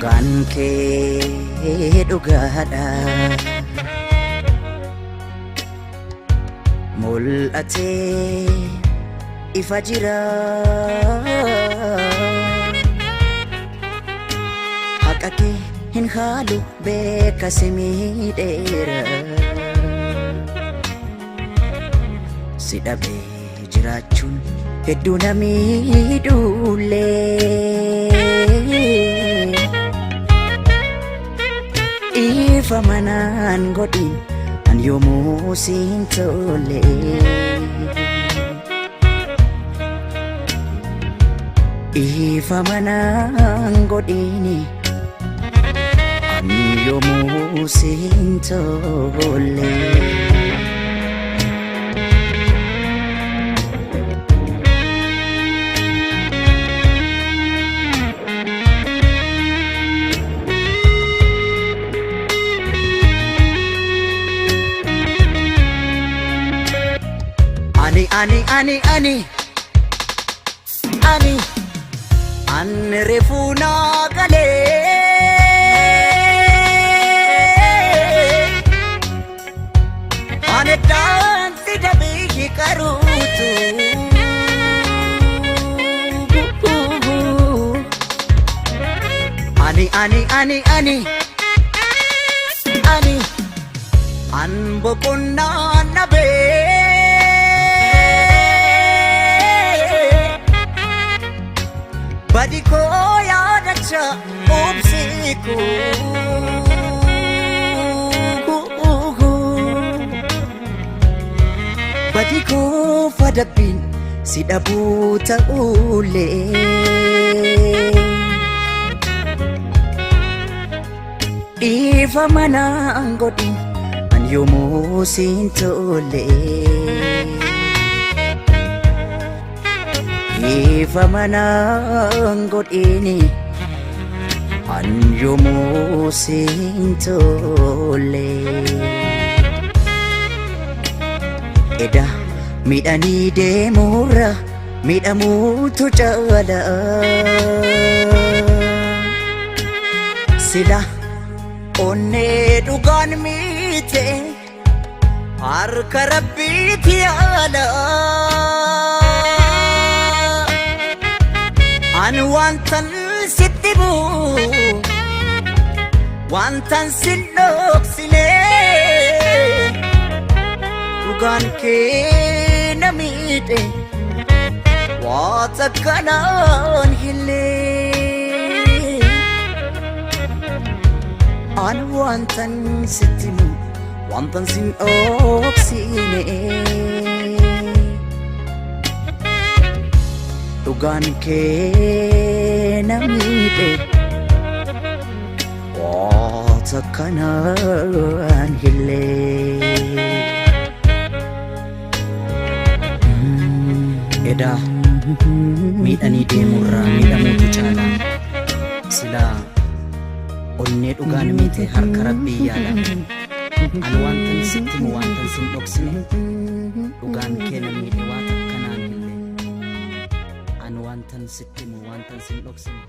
dhugaan kee dhugaadha mul'atee ifa jira haqa kee hin haalu beeka si miidheera si dhabee jiraachuun hedduu na miidhullee ifa manaan godhin an yoomuu siin tole ifa manaan godhini an yoomuu siin tole ani refuna gale ane dansi dabi karutu ani an bokonna nabe badiko yaadacha obsiku badiko fadabin sidabu taule ifa manangodin an yomu sintole ifa manaan godhini an yoomuu siin tole eda midhanii deemurra midhamuutu caala sila onnee dhugaan miite harka rabbiiti yaala an wantan sittibu wantan sinnoksine dhugaan kee na miidhe waa takkanaan hille an wantan sittibu wantan sinnoksine dhugaan kee na miidhe waa takkanaan hille eda miidhanii deemurraa miidhamuutu caala sila onnee dhugaan miite harka rabbii yaala an wantan sittimu wantan sin dhoksine dhugaan kee na miidhe waa takkanaan hille an wantan sittimu wantan sin dhoksine